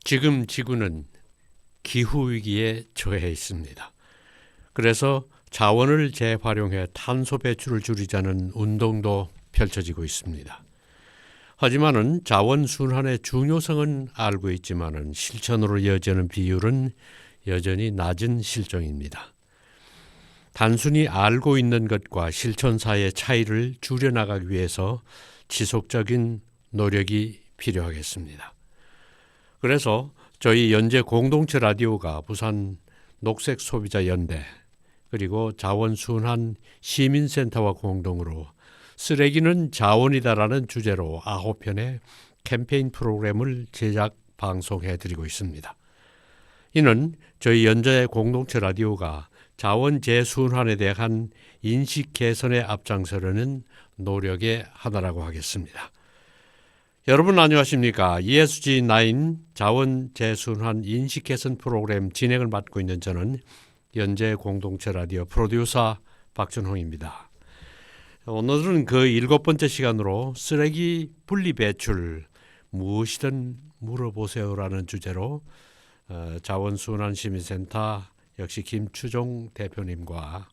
지금 지구는 기후위기에 처해 있습니다. 그래서 자원을 재활용해 탄소 배출을 줄이자는 운동도 펼쳐지고 있습니다. 하지만은 자원 순환의 중요성은 알고 있지만은 실천으로 이어지는 비율은 여전히 낮은 실정입니다. 단순히 알고 있는 것과 실천 사이의 차이를 줄여나가기 위해서 지속적인 노력이 필요하겠습니다. 그래서 저희 연재 공동체 라디오가 부산 녹색소비자연대 그리고 자원순환 시민센터와 공동으로 쓰레기는 자원이다라는 주제로 9편의 캠페인 프로그램을 제작 방송해드리고 있습니다. 이는 저희 연재 공동체 라디오가 자원 재순환에 대한 인식 개선에 앞장서려는 노력의 하나라고 하겠습니다. 여러분 안녕하십니까? ESG9 자원 재순환 인식 개선 프로그램 진행을 맡고 있는 저는 연재 공동체 라디오 프로듀서 박준홍입니다. 오늘은 그 7번째 시간으로 쓰레기 분리 배출 무엇이든 물어보세요라는 주제로 자원순환시민센터 역시 김추종 대표님과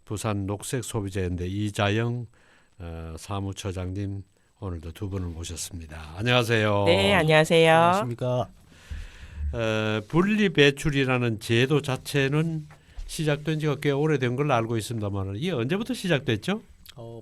부산 녹색소비자연대 이자영 사무처장님 오늘도 두 분을 모셨습니다. 안녕하세요. 네, 안녕하세요. 안녕하십니까. 분리 배출이라는 제도 자체는 시작된 지가 꽤 오래된 걸로 알고 있습니다만 이게 언제부터 시작됐죠?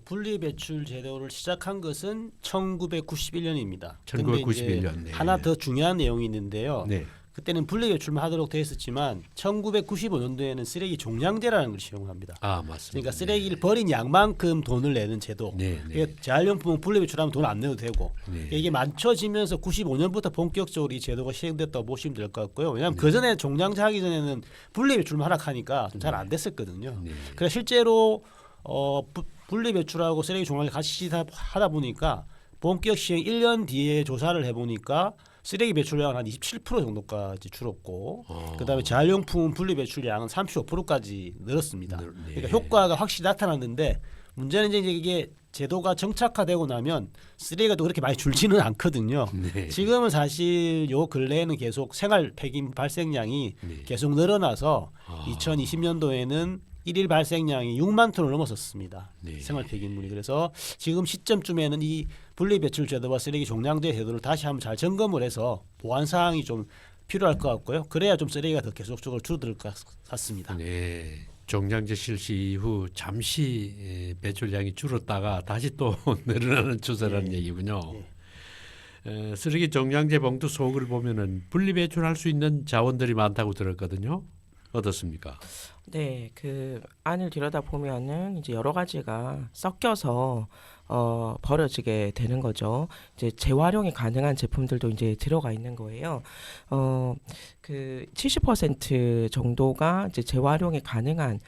분리배출 제도를 시작한 것은 1991년입니다. 1991년. 네. 하나 더 중요한 내용이 있는데요. 네. 그때는 분리배출만 하도록 되어 있었지만 1995년도에는 쓰레기 종량제라는 걸 시행합니다. 아 맞습니다. 그러니까 쓰레기를 버린 양만큼 돈을 내는 제도. 네, 네. 그러니까 재활용품은 분리배출하면 돈 안 내도 되고 네. 이게 맞춰지면서 95년부터 본격적으로 이 제도가 시행됐다고 보시면 될 것 같고요. 왜냐하면 그 전에 종량제 하기 전에는 분리배출만 하락하니까 좀 잘 안 됐었거든요. 네. 그래서 실제로 분리배출하고 쓰레기 종량을 같이 하다 보니까 본격 시행 1년 뒤에 조사를 해보니까 쓰레기 배출량은 한 27% 정도까지 줄었고 그다음에 재활용품 분리 배출량은 35%까지 늘었습니다. 네. 그러니까 효과가 확실히 나타났는데 문제는 이제 이게 제도가 정착화되고 나면 쓰레기가 또 그렇게 많이 줄지는 않거든요. 네. 지금은 사실 요 근래에는 계속 생활 폐기물 발생량이 네. 계속 늘어나서 2020년도에는 일일 발생량이 6만 톤을 넘어섰습니다. 네. 생활 폐기물이. 그래서 지금 시점쯤에는 이 분리배출 제도와 쓰레기 종량제 제도를 다시 한번 잘 점검을 해서 보완 사항이 좀 필요할 것 같고요. 그래야 좀 쓰레기가 더 계속적으로 줄어들 것 같습니다. 네. 종량제 실시 이후 잠시 배출량이 줄었다가 다시 또 늘어나는 추세라는 네. 얘기군요. 네. 쓰레기 종량제 봉투 속을 보면은 분리 배출할 수 있는 자원들이 많다고 들었거든요. 어떻습니까? 네, 그 안을 들여다 보면은 이제 여러 가지가 섞여서 버려지게 되는 거죠. 이제 재활용이 가능한 제품들도 이제 들어가 있는 거예요. 그 70% 정도가 이제 재활용이 가능한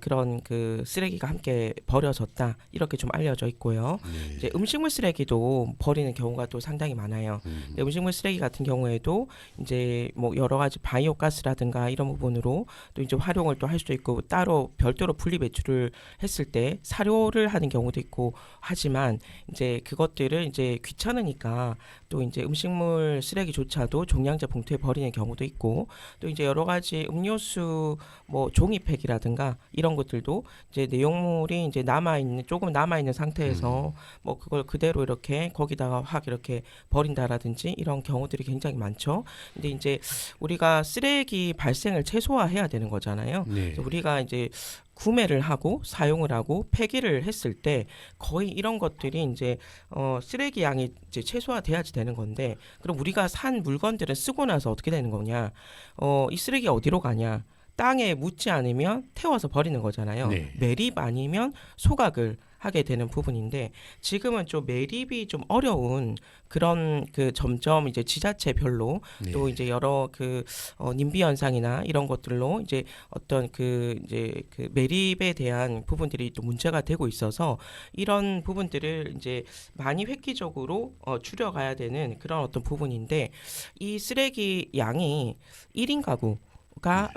그런 그 쓰레기가 함께 버려졌다 이렇게 좀 알려져 있고요. 네. 이제 음식물 쓰레기도 버리는 경우가 또 상당히 많아요. 근데 음식물 쓰레기 같은 경우에도 이제 뭐 여러 가지 바이오 가스라든가 이런 부분으로 또 이제 활용을 또 할 수도 있고 따로 별도로 분리 배출을 했을 때 사료를 하는 경우도 있고 하지만 이제 그것들을 이제 귀찮으니까 또 이제 음식물 쓰레기조차도 종량제 봉투에 버리는 경우도 있고 또 이제 여러 가지 음료수 뭐 종이팩이라든가 이런 것들도 이제 내용물이 이제 조금 남아 있는 상태에서 뭐 그걸 그대로 이렇게 거기다가 확 이렇게 버린다라든지 이런 경우들이 굉장히 많죠. 근데 이제 우리가 쓰레기 발생을 최소화해야 되는 거잖아요. 네. 그래서 우리가 이제 구매를 하고 사용을 하고 폐기를 했을 때 거의 이런 것들이 이제 쓰레기 양이 이제 최소화돼야지 되는 건데 그럼 우리가 산 물건들을 쓰고 나서 어떻게 되는 거냐? 이 쓰레기 어디로 가냐? 땅에 묻지 않으면 태워서 버리는 거잖아요. 네. 매립 아니면 소각을 하게 되는 부분인데 지금은 좀 매립이 좀 어려운 그런 그 점점 이제 지자체별로 네. 또 이제 여러 그 님비 현상이나 이런 것들로 이제 어떤 그 이제 그 매립에 대한 부분들이 또 문제가 되고 있어서 이런 부분들을 이제 많이 획기적으로 줄여가야 되는 그런 어떤 부분인데 이 쓰레기 양이 1인 가구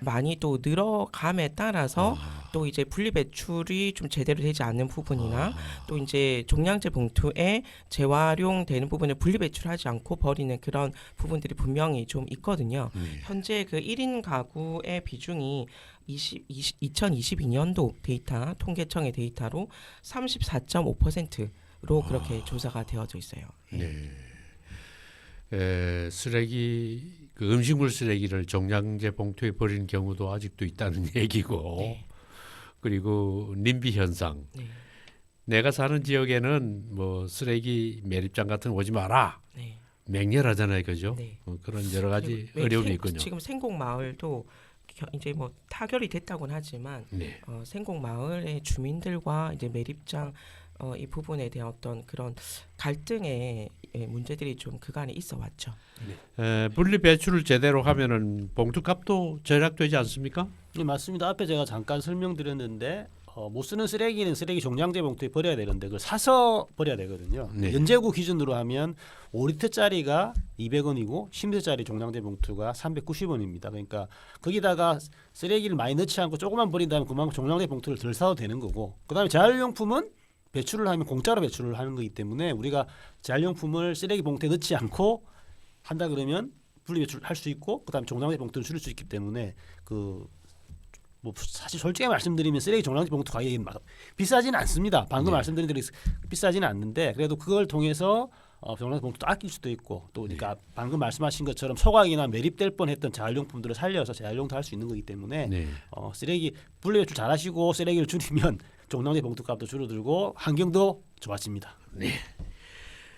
많이 또 늘어감에 따라서 또 이제 분리 배출이 좀 제대로 되지 않는 부분이나 또 이제 종량제 봉투에 재활용되는 부분을 분리 배출하지 않고 버리는 그런 부분들이 분명히 좀 있거든요. 현재 그 1인 가구의 비중이 2022년도 데이터 통계청의 데이터로 34.5%로 그렇게 조사가 되어져 있어요. 네. 쓰레기 그 음식물 쓰레기를 종량제 봉투에 버리는 경우도 아직도 있다는 얘기고 네. 그리고 님비 현상. 네. 내가 사는 지역에는 뭐 쓰레기 매립장 같은 거 오지 마라. 네. 맹렬하잖아요, 그죠? 네. 그런 여러 가지 그리고 어려움이 있군요. 지금 생곡마을도 이제 뭐 타결이 됐다고는 하지만 네. 생곡마을의 주민들과 이제 매립장 이 부분에 대한 어떤 그런 갈등의 문제들이 좀 그간에 있어 왔죠. 분리 배출을 제대로 하면은 봉투값도 절약되지 않습니까? 네, 맞습니다. 앞에 제가 잠깐 설명드렸는데 못 쓰는 쓰레기는 쓰레기 종량제 봉투에 버려야 되는데 그걸 사서 버려야 되거든요. 네. 연제구 기준으로 하면 5리터짜리가 200원이고 10리터짜리 종량제 봉투가 390원입니다. 그러니까 거기다가 쓰레기를 많이 넣지 않고 조금만 버린다면 그만큼 종량제 봉투를 덜 사도 되는 거고 그다음에 재활용품은 배출을 하면 공짜로 배출을 하는 거기 때문에 우리가 재활용품을 쓰레기 봉투에 넣지 않고 한다 그러면 분리 배출할 수 있고 그다음에 종량제 봉투를 줄일 수 있기 때문에 뭐 사실 솔직히 말씀드리면 쓰레기 종량제 봉투 가격이 막 비싸지는 않습니다. 방금 말씀드린 대로 비싸지는 않는데 그래도 그걸 통해서 종량제 봉투도 아낄 수도 있고 또 그러니까 방금 말씀하신 것처럼 소각이나 매립될 뻔했던 재활용품들을 살려서 재활용도 할 수 있는 거기 때문에 네. 쓰레기 분리 배출 잘하시고 쓰레기를 줄이면 종량제 봉투 값도 줄어들고 환경도 좋아집니다. 네.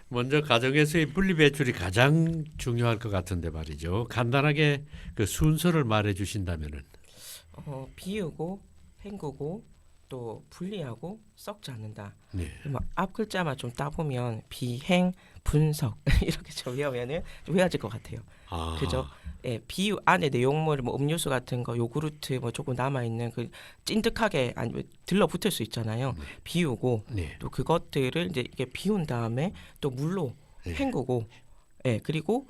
먼저 가정에서의 분리 배출이 가장 중요할 것 같은데 말이죠. 간단하게 그 순서를 말해 주신다면은. 비우고 헹구고 또 분리하고 썩지 않는다. 네. 앞 글자만 좀 따보면 비행 분석 이렇게 좀 외우면은 좀 외워질 것 같아요. 그죠? 예, 비유 안에 내용물 뭐 음료수 같은 거 요구르트 뭐 조금 남아 있는 그 찐득하게 들러붙을 수 있잖아요. 비우고 네. 또 그것들을 이제 이게 비운 다음에 또 물로 헹구고 예, 그리고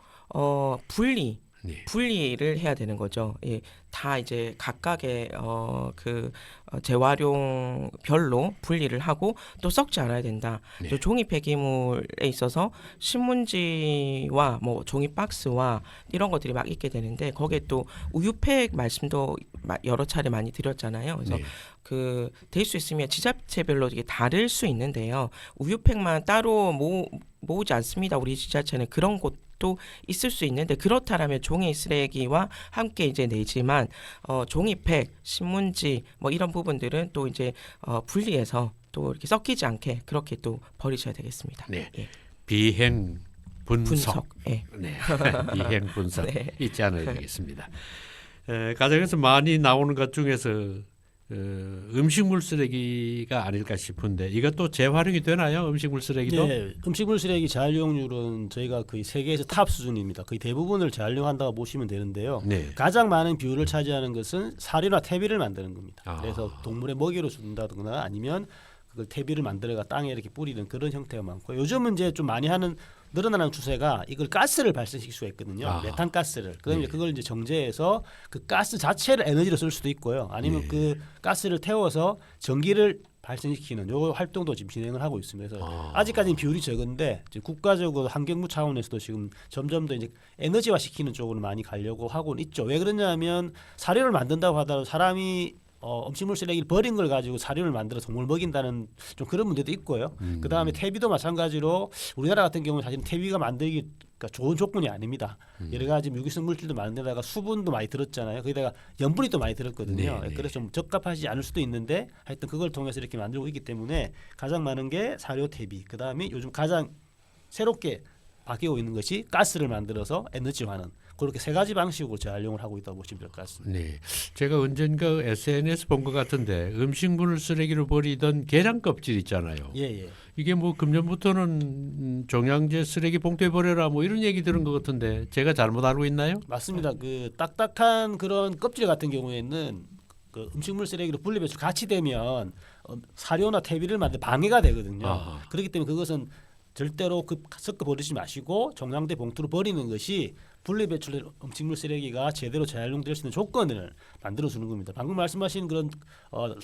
분리를 해야 되는 거죠. 예, 다 이제 각각의 재활용별로 분리를 하고 또 썩지 않아야 된다. 네. 또 종이 폐기물에 있어서 신문지와 뭐 종이 박스와 이런 것들이 막 있게 되는데 거기에 또 우유팩 말씀도 여러 차례 많이 드렸잖아요. 그래서 네. 그 될 수 있으면 지자체별로 이게 다를 수 있는데요. 우유팩만 따로 모으지 않습니다. 우리 지자체는 그런 곳도 있을 수 있는데 그렇다라면 종이 쓰레기와 함께 이제 내지만 종이팩, 신문지 뭐 이런 부분들은 또 이제 분리해서 또 이렇게 섞이지 않게 그렇게 또 버리셔야 되겠습니다. 네. 예. 비행 분석. 예. 네. 비행 분석 네. 잊지 않아야 되겠습니다. 가정에서 많이 나오는 것 중에서 음식물 쓰레기가 아닐까 싶은데 이것도 재활용이 되나요? 음식물 쓰레기도? 네, 음식물 쓰레기 재활용률은 저희가 거의 세계에서 탑 수준입니다. 거의 대부분을 재활용한다고 보시면 되는데요. 네. 가장 많은 비율을 차지하는 것은 사료나 퇴비를 만드는 겁니다. 아. 그래서 동물의 먹이로 준다거나 아니면 그걸 퇴비를 만들어가 땅에 이렇게 뿌리는 그런 형태가 많고 요즘은 이제 좀 많이 하는 늘어나는 추세가 이걸 가스를 발생시킬 수가 있거든요. 아. 메탄 가스를. 그럼 네. 이제 그걸 이제 정제해서 그 가스 자체를 에너지로 쓸 수도 있고요. 아니면 네. 그 가스를 태워서 전기를 발생시키는 요 활동도 지금 진행을 하고 있습니다. 그래서 아직까지는 비율이 적은데 이제 국가적으로 환경부 차원에서도 지금 점점 더 이제 에너지화 시키는 쪽으로 많이 가려고 하고는 있죠. 왜 그러냐면 사료를 만든다고 하더라도 사람이 음식물 쓰레기를 버린 걸 가지고 사료를 만들어 동물 먹인다는 좀 그런 문제도 있고요. 그 다음에 퇴비도 마찬가지로 우리나라 같은 경우는 사실 퇴비가 만들기가 좋은 조건이 아닙니다. 여러 가지 유기성 물질도 많은데다가 수분도 많이 들었잖아요. 거기다가 염분이 또 많이 들었거든요. 네. 그래서 좀 적합하지 않을 수도 있는데 하여튼 그걸 통해서 이렇게 만들고 있기 때문에 가장 많은 게 사료 퇴비. 그 다음에 요즘 가장 새롭게 바뀌고 있는 것이 가스를 만들어서 에너지화하는 그렇게 세 가지 방식으로 재활용을 하고 있다고 보시면 될 것 같습니다. 네, 제가 언젠가 SNS 본 것 같은데 음식물 쓰레기로 버리던 계란 껍질 있잖아요. 예. 이게 뭐 금년부터는 종량제 쓰레기 봉투에 버려라 뭐 이런 얘기 들은 것 같은데 제가 잘못 알고 있나요? 맞습니다. 그 딱딱한 그런 껍질 같은 경우에는 그 음식물 쓰레기로 분리 배출 같이 되면 사료나 퇴비를 만들 방해가 되거든요. 아하. 그렇기 때문에 그것은 절대로 섞어 버리지 마시고 종량제 봉투로 버리는 것이 분리배출된 음식물 쓰레기가 제대로 재활용될 수 있는 조건을 만들어주는 겁니다. 방금 말씀하신 그런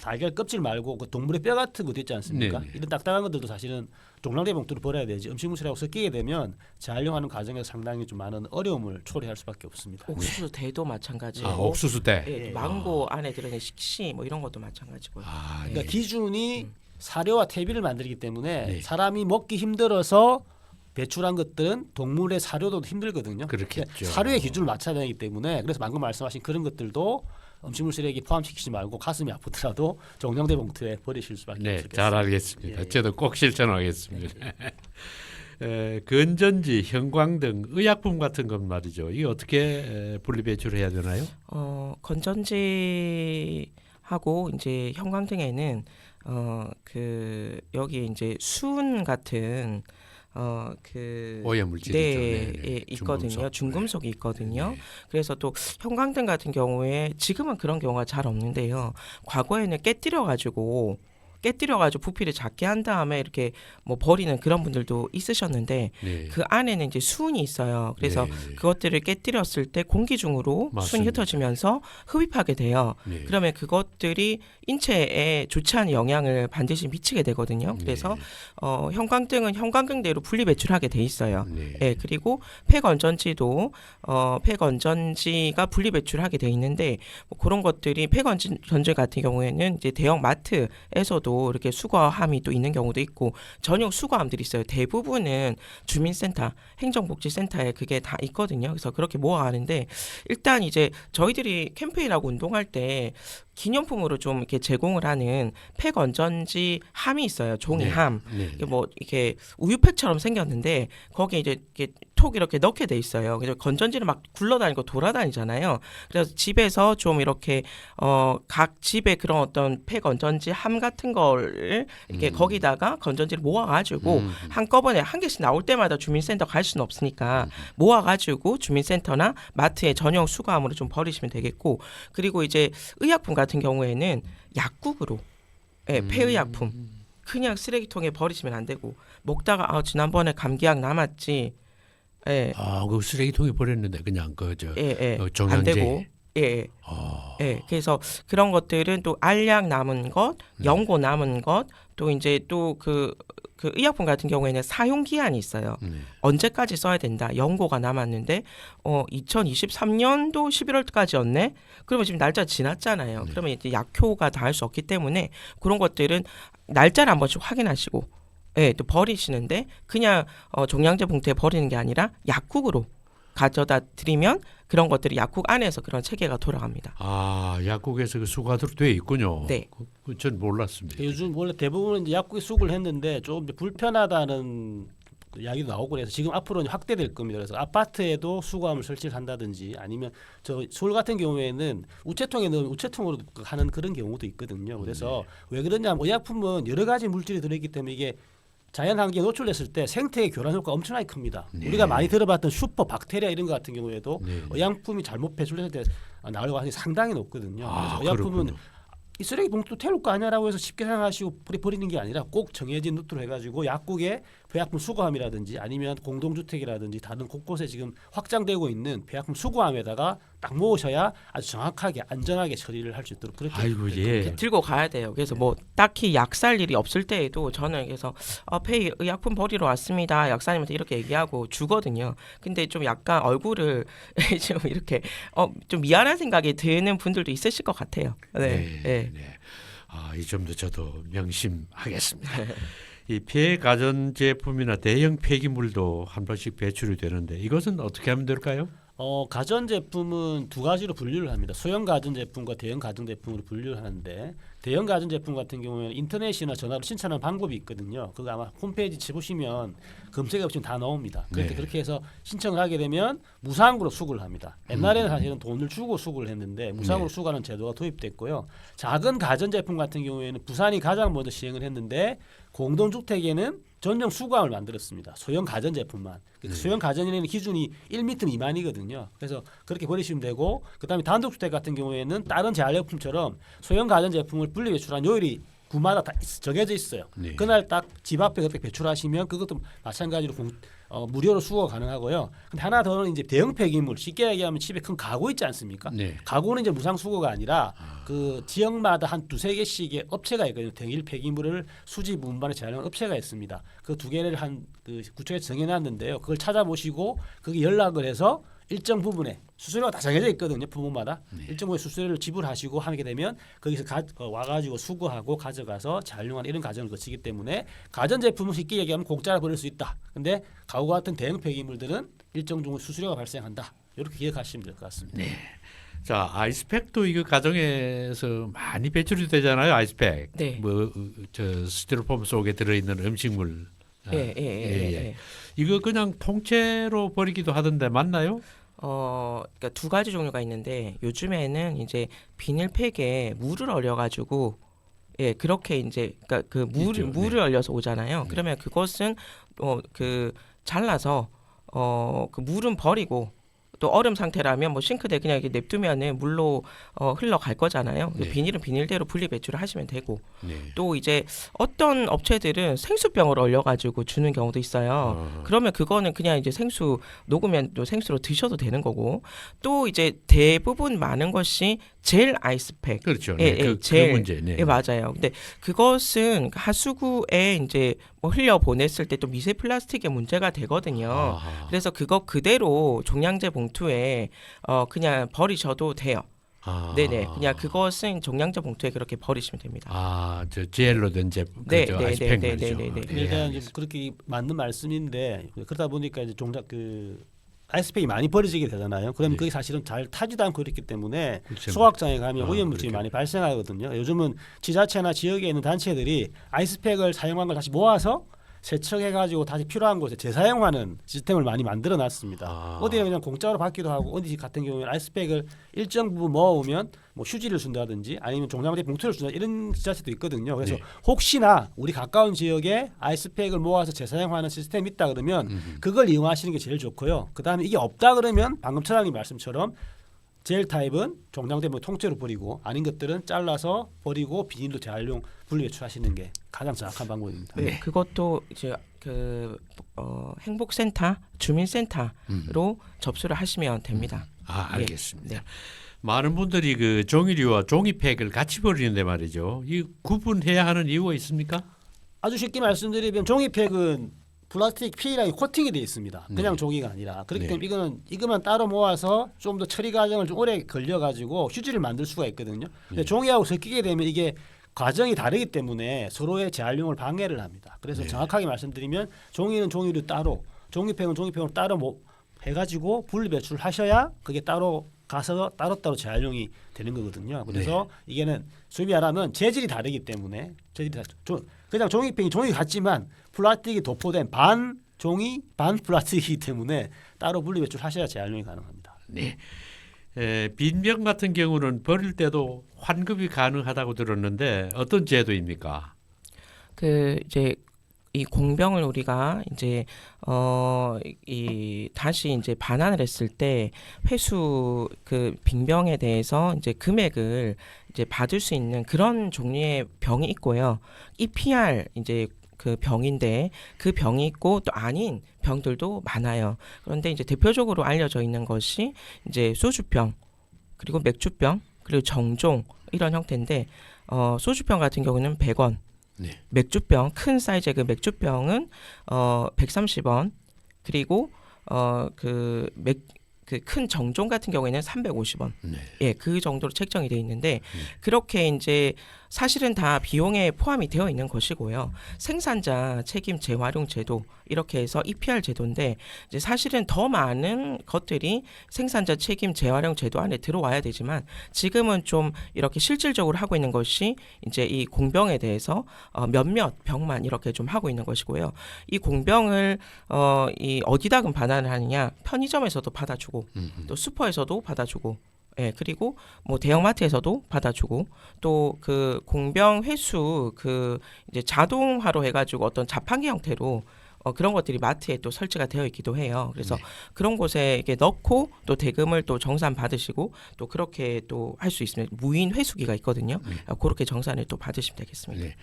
달걀 껍질 말고 그 동물의 뼈 같은 것도 있지 않습니까? 네네. 이런 딱딱한 것들도 사실은 종량제 봉투로 버려야 되지 음식물 쓰레기하고 섞이게 되면 재활용하는 과정에서 상당히 좀 많은 어려움을 초래할 수밖에 없습니다. 옥수수 대도 마찬가지고 옥수수 때. 예, 망고 안에 들어있는 식시 뭐 이런 것도 마찬가지고요. 그러니까 기준이 사료와 퇴비를 만들기 때문에 네. 사람이 먹기 힘들어서 배출한 것들은 동물의 사료도 힘들거든요. 그렇겠죠. 사료의 기준을 맞춰야 되기 때문에 그래서 방금 말씀하신 그런 것들도 음식물 쓰레기 포함시키지 말고 가슴이 아프더라도 종량제 봉투에 버리실 수밖에 네, 없겠습니다. 잘 알겠습니다. 예. 저도 꼭 실천하겠습니다. 건전지, 형광등, 의약품 같은 건 말이죠. 이게 어떻게 분리 배출해야 되나요? 건전지하고 이제 형광등에는 그 여기 이제 수은 같은 그 오염물질이죠. 네, 네, 예, 있거든요. 중금속이 있거든요. 네. 그래서 또 형광등 같은 경우에 지금은 그런 경우가 잘 없는데요. 과거에는 깨뜨려가지고 부피를 작게 한 다음에 이렇게 뭐 버리는 그런 분들도 있으셨는데 네. 그 안에는 이제 수은이 있어요. 그래서 네. 그것들을 깨뜨렸을 때 공기 중으로 수은이 맞습니다. 흩어지면서 흡입하게 돼요. 네. 그러면 그것들이 인체에 좋지 않은 영향을 반드시 미치게 되거든요. 그래서 형광등은 형광등대로 분리 배출하게 돼 있어요. 네. 예, 그리고 폐건전지도 폐건전지가 분리 배출하게 돼 있는데 뭐 그런 것들이 폐건전지 같은 경우에는 이제 대형 마트에서도 이렇게 수거함이 또 있는 경우도 있고 전용 수거함들이 있어요. 대부분은 주민센터, 행정복지센터에 그게 다 있거든요. 그래서 그렇게 모아가는데 일단 이제 저희들이 캠페인하고 운동할 때 기념품으로 좀 이렇게 제공을 하는 폐건전지 함이 있어요. 종이함. 네. 이게 뭐 이렇게 우유팩처럼 생겼는데 거기에 이제 이렇게 톡 이렇게 넣게 돼 있어요. 그래서 건전지를 막 굴러다니고 돌아다니잖아요. 그래서 집에서 좀 이렇게 각 집에 그런 어떤 폐건전지 함 같은 거를 이렇게 거기다가 건전지를 모아가지고 한꺼번에 한 개씩 나올 때마다 주민센터 갈 수는 없으니까 모아가지고 주민센터나 마트에 전용 수거함으로 좀 버리시면 되겠고 그리고 이제 의약품 같은 경우에는 약국으로 폐의약품 그냥 쓰레기통에 버리시면 안 되고 먹다가 지난번에 감기약 남았지 그 쓰레기통에 버렸는데 그냥 안 종량제. 되고 그래서 그런 것들은 또 알약 남은 것, 연고 남은 것, 또 이제 또 그 의약품 같은 경우에는 사용 기한이 있어요. 언제까지 써야 된다. 연고가 남았는데 2023년도 11월까지였네. 그러면 지금 날짜 지났잖아요. 그러면 이제 약효가 닿을 수 없기 때문에 그런 것들은 날짜를 한 번씩 확인하시고 또 버리시는데 그냥 종량제 봉투에 버리는 게 아니라 약국으로 가져다 드리면 그런 것들이 약국 안에서 그런 체계가 돌아갑니다. 약국에서 그 수거하도록 돼 있군요. 네. 전 몰랐습니다. 요즘 원래 대부분 이제 약국에 수거를 했는데 좀 불편하다는 이야기도 나오고 그래서 지금 앞으로는 확대될 겁니다. 그래서 아파트에도 수거함을 설치를 한다든지 아니면 저 서울 같은 경우에는 우체통에 넣으면 우체통으로 하는 그런 경우도 있거든요. 그래서 왜 그러냐면 의약품은 여러 가지 물질이 들어있기 때문에 이게 자연 환경에 노출됐을 때 생태계 교란 효과가 엄청나게 큽니다. 우리가 많이 들어봤던 슈퍼 박테리아 이런 것 같은 경우에도 의약품이 잘못 배출됐을 때 나올 가능성이 상당히 높거든요. 그래서 의약품은 그렇군요. 이 쓰레기 봉투 태울 거 아니야라고 해서 쉽게 생각하시고 버리는 게 아니라 꼭 정해진 루트로 해가지고 약국에 폐약품 수거함이라든지 아니면 공동주택이라든지 다른 곳곳에 지금 확장되고 있는 폐약품 수거함에다가 딱 모으셔야 아주 정확하게 안전하게 처리를 할 수 있도록 그렇게 들고 가야 돼요. 그래서 뭐 딱히 약 살 일이 없을 때에도 저는 그래서 폐의약품 버리러 왔습니다. 약사님한테 이렇게 얘기하고 주거든요. 근데 좀 약간 얼굴을 좀 이렇게 좀 미안한 생각이 드는 분들도 있으실 것 같아요. 네. 이 점도 저도 명심하겠습니다. 이 폐가전제품이나 대형 폐기물도 한 번씩 배출이 되는데 이것은 어떻게 하면 될까요? 가전제품은 두 가지로 분류를 합니다. 소형 가전제품과 대형 가전제품으로 분류를 하는데 대형 가전제품 같은 경우에는 인터넷이나 전화로 신청하는 방법이 있거든요. 그거 아마 홈페이지 쳐보시면 검색해 보시면 다 나옵니다. 그렇게 해서 신청을 하게 되면 무상으로 수거를 합니다. 옛날에는 사실은 돈을 주고 수거를 했는데 무상으로 수거하는 제도가 도입됐고요. 작은 가전제품 같은 경우에는 부산이 가장 먼저 시행을 했는데 공동주택에는 전용 수거함을 만들었습니다. 소형 가전제품만. 소형 가전에는 기준이 1m 미만이거든요. 그래서 그렇게 버리시면 되고 그다음에 단독주택 같은 경우에는 다른 재활용품처럼 소형 가전제품을 분리배출한 요율이 구마다 다 정해져 있어요. 네. 그날 딱 집 앞에 그렇게 배출하시면 그것도 마찬가지로 무료로 수거 가능하고요. 근데 하나 더는 이제 대형 폐기물, 쉽게 얘기하면 집에 큰 가구 있지 않습니까? 네. 가구는 이제 무상 수거가 아니라 그 지역마다 한 두세 개씩의 업체가 있거든요. 대일 폐기물을 수집 운반에 제한하는 업체가 있습니다. 그 두 개를 그 구청에서 정해놨는데요. 그걸 찾아보시고 거기 연락을 해서 일정 부분에 수수료가 다 정해져 있거든요. 부분마다 일정 부분의 수수료를 지불하시고 하게 되면 거기서 와가지고 수거하고 가져가서 재활용하는 이런 과정을 거치기 때문에 가전제품은 쉽게 얘기하면 공짜로 버릴 수 있다. 근데 가구 같은 대형 폐기물들은 일정 정도 수수료가 발생한다. 이렇게 기억하시면 될 것 같습니다. 네. 자, 아이스팩도 이거 가정에서 많이 배출이 되잖아요. 아이스팩. 네. 저 스티로폼 속에 들어있는 음식물. 예. 이거 그냥 통째로 버리기도 하던데 맞나요? 그러니까 두 가지 종류가 있는데 요즘에는 이제 비닐팩에 물을 얼려가지고 그렇게 이제 그러니까 그 있죠. 물을 얼려서 오잖아요. 그러면 그것은 그 잘라서 그 물은 버리고 또 얼음 상태라면 뭐 싱크대 그냥 이렇게 냅두면은 물로 흘러갈 거잖아요. 네. 비닐은 비닐대로 분리 배출을 하시면 되고 네. 또 이제 어떤 업체들은 생수병을 얼려가지고 주는 경우도 있어요. 그러면 그거는 그냥 이제 생수 녹으면 또 생수로 드셔도 되는 거고 또 이제 대부분 많은 것이 젤 아이스팩. 그렇죠. 예, 그 젤. 문제. 네. 예, 맞아요. 근데 그것은 하수구에 이제 뭐 흘려 보냈을 때 또 미세 플라스틱의 문제가 되거든요. 아하. 그래서 그거 그대로 종량제 봉투에 그냥 버리셔도 돼요. 네네. 그냥 그것은 종량제 봉투에 그렇게 버리시면 됩니다. 저 젤로 된 제품, 네, 그죠? 네, 아이스팩 네, 말이죠. 네, 네, 네. 근데 일단 이제 그렇게 맞는 말씀인데 그러다 보니까 이제 종작 아이스팩이 많이 버려지게 되잖아요. 그러면 네. 그게 사실은 잘 타지도 않고 이렇기 때문에 그렇죠. 소각장에 가면 오염물질이 그렇게. 많이 발생하거든요. 요즘은 지자체나 지역에 있는 단체들이 아이스팩을 사용한 걸 다시 모아서 세척해가지고 다시 필요한 곳에 재사용하는 시스템을 많이 만들어놨습니다. 어디에 그냥 공짜로 받기도 하고 어디 같은 경우에는 아이스팩을 일정 부분 모아오면 뭐 휴지를 준다든지 아니면 종량제 봉투를 준다 이런 지자체도 있거든요. 그래서 네. 혹시나 우리 가까운 지역에 아이스팩을 모아서 재사용하는 시스템이 있다 그러면 그걸 이용하시는 게 제일 좋고요. 그다음에 이게 없다 그러면 방금 차장님 말씀처럼 젤 타입은 종량제품 통째로 버리고 아닌 것들은 잘라서 버리고 비닐로 재활용 분리 배출하시는 게 가장 정확한 방법입니다. 네. 그것도 이제 행복센터, 주민센터로 접수를 하시면 됩니다. 알겠습니다. 네. 많은 분들이 그 종이류와 종이팩을 같이 버리는데 말이죠. 이 구분해야 하는 이유가 있습니까? 아주 쉽게 말씀드리면 종이팩은 플라스틱 필이랑 코팅이 되어 있습니다. 그냥 네. 종이가 아니라 그렇기 네. 때문에 이것만 따로 모아서 좀 더 처리 과정을 좀 오래 걸려가지고 휴지를 만들 수가 있거든요. 근데 네. 종이하고 섞이게 되면 이게 과정이 다르기 때문에 서로의 재활용을 방해를 합니다. 그래서 네. 정확하게 말씀드리면 종이는 종이로 따로, 종이팩은 종이팩으로 따로 해가지고 분리 배출하셔야 그게 따로 가서 따로따로 재활용이 되는 거거든요. 그래서 이게는 소위 말하면 재질이 다르기 때문에 그냥 종이팩이 종이 같지만 플라스틱이 도포된 반 종이 반 플라스틱이기 때문에 따로 분리 배출하셔야 재활용이 가능합니다. 네. 빈병 같은 경우는 버릴 때도 환급이 가능하다고 들었는데 어떤 제도입니까? 이제 이 공병을 우리가 이제 이 다시 이제 반환을 했을 때 회수 그 빈병에 대해서 이제 금액을 이제 받을 수 있는 그런 종류의 병이 있고요. EPR 이제 그 병인데 그 병이 있고 또 아닌 병들도 많아요. 그런데 이제 대표적으로 알려져 있는 것이 이제 소주병 그리고 맥주병 그리고 정종 이런 형태인데 소주병 같은 경우는 100원. 네. 맥주병 큰 사이즈의 그 맥주병은 130원 그리고 그 큰 정종 같은 경우에는 350원. 네. 예, 그 정도로 책정이 되어 있는데 그렇게 이제 사실은 다 비용에 포함이 되어 있는 것이고요. 생산자 책임 재활용 제도 이렇게 해서 EPR 제도인데 이제 사실은 더 많은 것들이 생산자 책임 재활용 제도 안에 들어와야 되지만 지금은 좀 이렇게 실질적으로 하고 있는 것이 이제 이 공병에 대해서 몇몇 병만 이렇게 좀 하고 있는 것이고요. 이 공병을 이 어디다 그럼 반환을 하느냐? 편의점에서도 받아주고 또 슈퍼에서도 받아주고 예, 그리고 뭐 대형마트에서도 받아주고 또 그 공병 회수 그 이제 자동화로 해가지고 어떤 자판기 형태로 그런 것들이 마트에 또 설치가 되어 있기도 해요. 그래서 네. 그런 곳에 이렇게 넣고 또 대금을 또 정산 받으시고 또 그렇게 또 할 수 있습니다. 무인 회수기가 있거든요. 그렇게 정산을 또 받으시면 되겠습니다.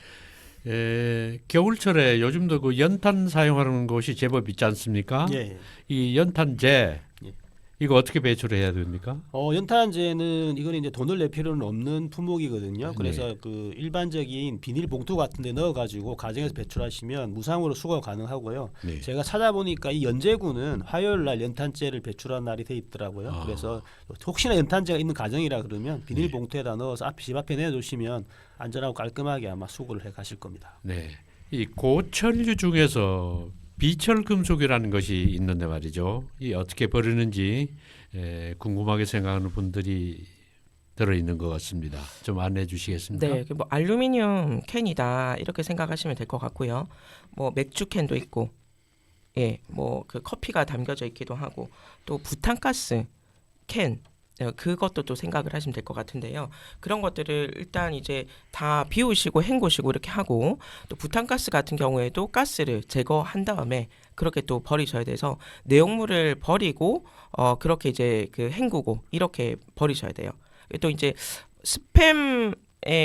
네. 겨울철에 요즘도 그 연탄 사용하는 곳이 제법 있지 않습니까? 예. 이 연탄재 예. 이거 어떻게 배출해야 됩니까? 연탄재는 이거는 이제 돈을 낼 필요는 없는 품목이거든요. 네. 그래서 그 일반적인 비닐 봉투 같은 데 넣어 가지고 가정에서 배출하시면 무상으로 수거 가능하고요. 네. 제가 찾아보니까 이 연제구는 화요일 날 연탄재를 배출한 날이 돼 있더라고요. 아. 그래서 혹시나 연탄재가 있는 가정이라 그러면 비닐 네. 봉투에다 넣어서 집 앞에 내두시면 안전하고 깔끔하게 아마 수거를 해 가실 겁니다. 네. 이 고철류 중에서 비철 금속이라는 것이 있는데 말이죠. 이 어떻게 버리는지 궁금하게 생각하는 분들이 들어 있는 것 같습니다. 좀 안내해 주시겠습니까? 네, 뭐 알루미늄 캔이다 이렇게 생각하시면 될 것 같고요. 뭐 맥주 캔도 있고, 예, 뭐 그 커피가 담겨져 있기도 하고, 또 부탄가스 캔. 그것도 또 생각을 하시면 될 것 같은데요. 그런 것들을 일단 이제 다 비우시고 헹구시고 이렇게 하고 또 부탄가스 같은 경우에도 가스를 제거한 다음에 그렇게 또 버리셔야 돼서 내용물을 버리고 그렇게 이제 그 헹구고 이렇게 버리셔야 돼요. 또 이제 스팸의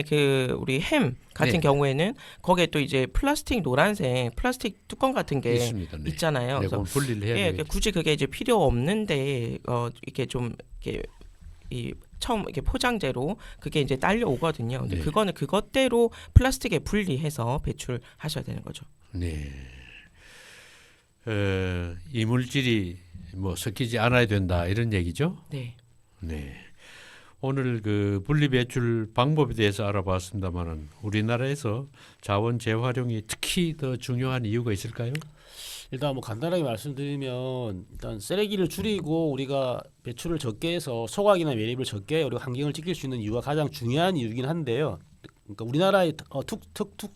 그 우리 햄 같은 네. 경우에는 거기에 또 이제 플라스틱 노란색 플라스틱 뚜껑 같은 게 있습니다. 네. 있잖아요. 네, 그래서 그건 분리를 해야 예, 돼요. 굳이 그게 이제 필요 없는데 이렇게 좀 이렇게 이 처음 이렇게 포장재로 그게 이제 딸려 오거든요. 근데 네. 그거는 그것대로 플라스틱에 분리해서 배출하셔야 되는 거죠. 네. 이물질이 뭐 섞이지 않아야 된다 이런 얘기죠. 네. 네. 오늘 그 분리 배출 방법에 대해서 알아봤습니다만은 우리나라에서 자원 재활용이 특히 더 중요한 이유가 있을까요? 일단 뭐 간단하게 말씀드리면 일단 쓰레기를 줄이고 우리가 배출을 적게 해서 소각이나 매립을 적게 우리가 환경을 지킬 수 있는 이유가 가장 중요한 이유긴 한데요. 그러니까 우리나라의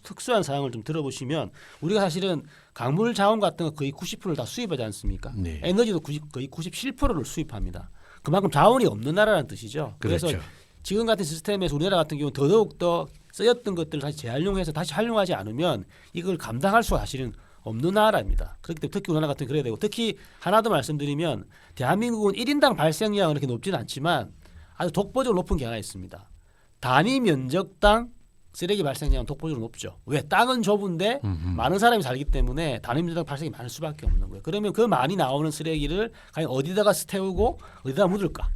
특수한 사항을 좀 들어보시면 우리가 사실은 강물 자원 같은 거 거의 90%를 다 수입하지 않습니까? 네. 에너지도 거의 97%를 수입합니다. 그만큼 자원이 없는 나라라는 뜻이죠. 그렇죠. 그래서 지금 같은 시스템에서 우리나라 같은 경우는 더더욱 더 쓰였던 것들을 다시 재활용해서 다시 활용하지 않으면 이걸 감당할 수가 사실은 없는 나라입니다. 그렇기 때문에 특히 우리나라 같은 그래야 되고 특히 하나 더 말씀드리면 대한민국은 1인당 발생량은 그렇게 높지는 않지만 아주 독보적으로 높은 게 하나 있습니다. 단위 면적당 쓰레기 발생량은 독보적으로 높죠. 왜? 땅은 좁은데 많은 사람이 살기 때문에 단위 면적당 발생이 많을 수밖에 없는 거예요. 그러면 그 많이 나오는 쓰레기를 과연 어디다가 태우고 어디다 묻을까?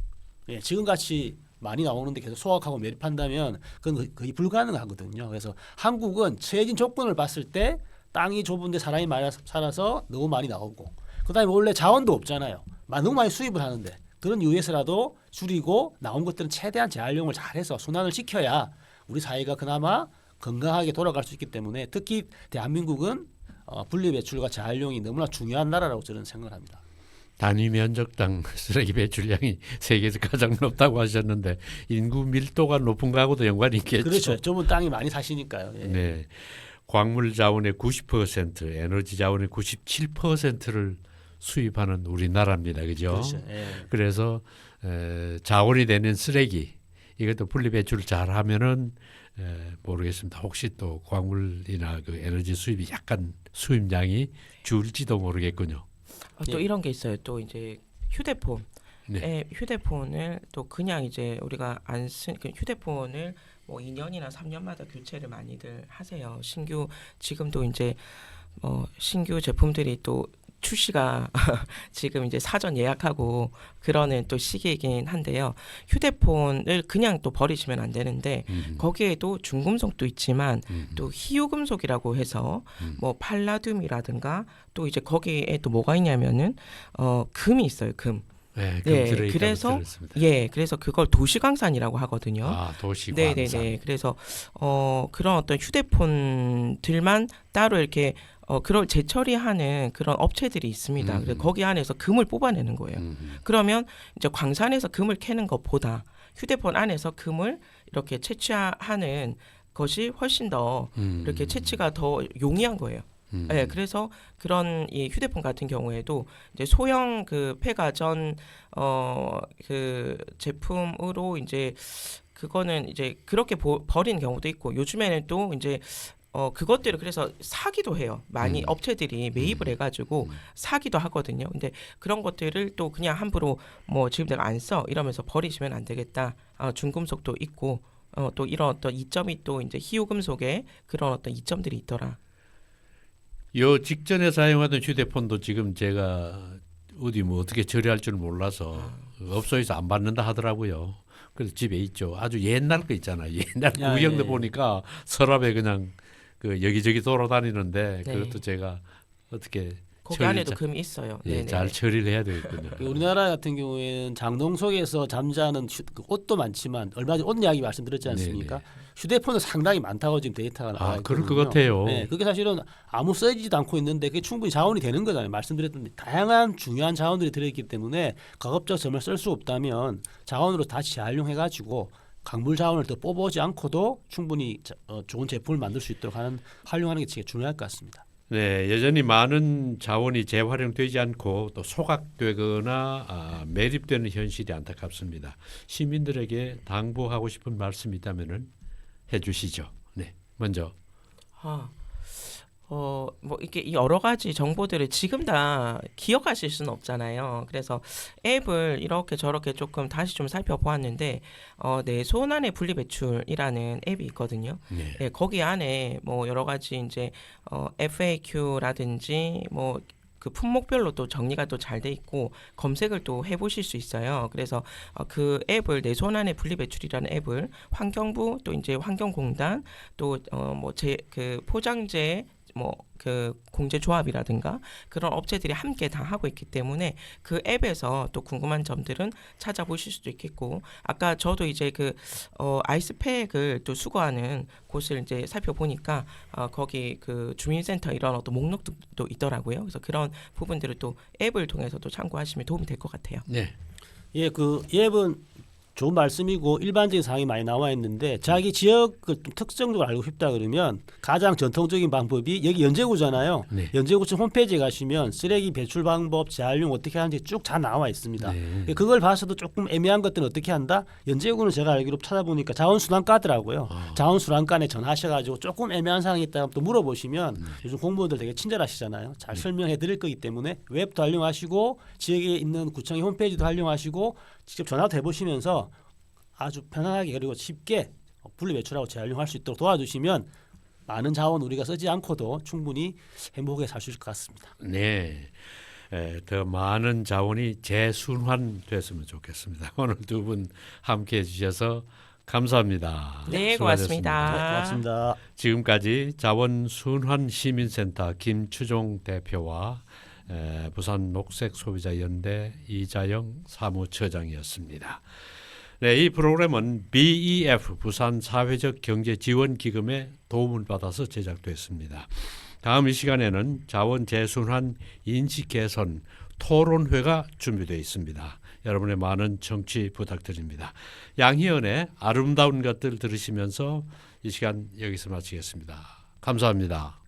예, 지금같이 많이 나오는데 계속 소각하고 매립한다면 그건 거의 불가능하거든요. 그래서 한국은 처해진 조건을 봤을 때 땅이 좁은데 사람이 많이 살아서 너무 많이 나오고 그다음에 원래 자원도 없잖아요. 너무 많이 수입을 하는데 그런 이유에서라도 줄이고 나온 것들은 최대한 재활용을 잘해서 순환을 시켜야 우리 사회가 그나마 건강하게 돌아갈 수 있기 때문에 특히 대한민국은 분리배출과 재활용이 너무나 중요한 나라라고 저는 생각합니다. 단위 면적당 쓰레기 배출량이 세계에서 가장 높다고 하셨는데 인구 밀도가 높은 거하고도 연관이 있겠죠. 그렇죠. 좁은 땅이 많이 사시니까요. 예. 네. 광물 자원의 90%, 에너지 자원의 97%를 수입하는 우리나라입니다. 그죠? 그렇죠. 예. 그래서 자원이 되는 쓰레기 이것도 분리 배출을 잘 하면은 모르겠습니다. 혹시 또 광물이나 그 에너지 수입이 약간 수입량이 줄지도 모르겠군요. 또 예. 이런 게 있어요. 또 이제 휴대폰. 네. 휴대폰을 또 그냥 이제 우리가 안 쓴 휴대폰을 뭐 2년이나 3년마다 교체를 많이들 하세요. 지금도 이제 신규 제품들이 또 출시가 지금 이제 사전 예약하고 그러는 또 시기이긴 한데요. 휴대폰을 그냥 또 버리시면 안 되는데 거기에도 중금속도 있지만 또 희유금속이라고 해서 뭐 팔라듐이라든가 또 이제 거기에 또 뭐가 있냐면은 금이 있어요. 금. 네, 네, 그래서 그래서 그걸 도시광산이라고 하거든요. 아, 도시광산. 네네네. 그래서 그런 어떤 휴대폰들만 따로 이렇게 그걸 재처리하는 그런 업체들이 있습니다. 그래서 거기 안에서 금을 뽑아내는 거예요. 그러면 이제 광산에서 금을 캐는 것보다 휴대폰 안에서 금을 이렇게 채취하는 것이 훨씬 더 이렇게 채취가 더 용이한 거예요. 네, 그래서 그런 이 휴대폰 같은 경우에도 이제 소형 그 폐가전 그 제품으로 이제 그거는 이제 그렇게 버리는 경우도 있고 요즘에는 또 이제 그것들을 그래서 사기도 해요. 많이 업체들이 매입을 해가지고 사기도 하거든요. 근데 그런 것들을 또 그냥 함부로 뭐 지금 내가 안 써 이러면서 버리시면 안 되겠다. 중금속도 있고 또 이런 어떤 이점이 또 이제 희우금속에 그런 어떤 이점들이 있더라. 요 직전에 사용하던 휴대폰도 지금 제가 어디 뭐 어떻게 처리할 줄 몰라서 업소에서 안 받는다 하더라고요. 그래서 집에 있죠. 아주 옛날 거 있잖아요. 옛날 야, 구형도 예. 보니까 서랍에 그냥 그 여기저기 돌아다니는데 네. 그것도 제가 어떻게 거기 처리 안에도 자- 금이 있어요. 예, 네네. 잘 처리를 해야 되겠군요. 우리나라 같은 경우에는 장롱 속에서 잠자는 그 옷도 많지만 얼마 전에 옷 이야기 말씀드렸지 않습니까? 휴대폰은 상당히 많다고 지금 데이터가 나와 있거든요. 그럴 것 같아요. 네, 그게 사실은 아무 써지지도 않고 있는데 그게 충분히 자원이 되는 거잖아요. 말씀드렸던 다양한 중요한 자원들이 들어있기 때문에 가급적 정말 쓸 수 없다면 자원으로 다시 재활용해가지고 강물 자원을 더 뽑아오지 않고도 충분히 좋은 제품을 만들 수 있도록 활용하는 게 되게 중요할 것 같습니다. 네, 여전히 많은 자원이 재활용되지 않고 또 소각되거나 매립되는 현실이 안타깝습니다. 시민들에게 당부하고 싶은 말씀이 있다면은 해주시죠. 네, 먼저. 뭐 이렇게 여러 가지 정보들을 지금 다 기억하실 수는 없잖아요. 그래서 앱을 이렇게 저렇게 조금 다시 좀 살펴보았는데 내 손안의 분리배출이라는 앱이 있거든요. 네. 네, 거기 안에 뭐 여러 가지 이제 FAQ라든지 뭐 그 품목별로 또 정리가 또 잘 돼 있고 검색을 또 해보실 수 있어요. 그래서 그 앱을 내 손안의 분리배출이라는 앱을 환경부 또 이제 환경공단 또 뭐 제 그 포장재 뭐 그 공제조합이라든가 그런 업체들이 함께 다 하고 있기 때문에 그 앱에서 또 궁금한 점들은 찾아보실 수도 있겠고 아까 저도 이제 그 아이스팩을 또 수거하는 곳을 이제 살펴보니까 거기 그 주민센터 이런 어떤 목록도 있더라고요. 그래서 그런 부분들을 또 앱을 통해서 또 참고하시면 도움이 될 것 같아요. 네. 예, 그 앱은 좋은 말씀이고 일반적인 사항이 많이 나와 있는데 자기 지역 그 특성적으로 알고 싶다 그러면 가장 전통적인 방법이 여기 연제구잖아요. 네. 연제구청 홈페이지에 가시면 쓰레기 배출 방법, 재활용 어떻게 하는지 쭉 다 나와 있습니다. 네. 그걸 봐서도 조금 애매한 것들은 어떻게 한다? 연제구는 제가 알기로 찾아보니까 자원순환과더라고요. 자원순환과에 전화하셔가지고 조금 애매한 사항이 있다면 또 물어보시면 요즘 공무원들 되게 친절하시잖아요. 잘 설명해 드릴 거기 때문에 웹도 활용하시고 지역에 있는 구청의 홈페이지도 활용하시고 직접 전화도 해보시면서 아주 편안하게 그리고 쉽게 분리배출하고 재활용할 수 있도록 도와주시면 많은 자원 우리가 쓰지 않고도 충분히 행복하게 살 수 있을 것 같습니다. 네. 더 많은 자원이 재순환됐으면 좋겠습니다. 오늘 두 분 함께해 주셔서 감사합니다. 네, 수고하셨습니다. 고맙습니다. 네, 고맙습니다. 지금까지 자원순환시민센터 김추종 대표와 부산 녹색소비자연대 이자영 사무처장이었습니다. 네, 이 프로그램은 BEF 부산 사회적 경제 지원 기금의 도움을 받아서 제작됐습니다. 다음 이 시간에는 자원 재순환 인식 개선 토론회가 준비되어 있습니다. 여러분의 많은 청취 부탁드립니다. 양희은의 아름다운 것들 들으시면서 이 시간 여기서 마치겠습니다. 감사합니다.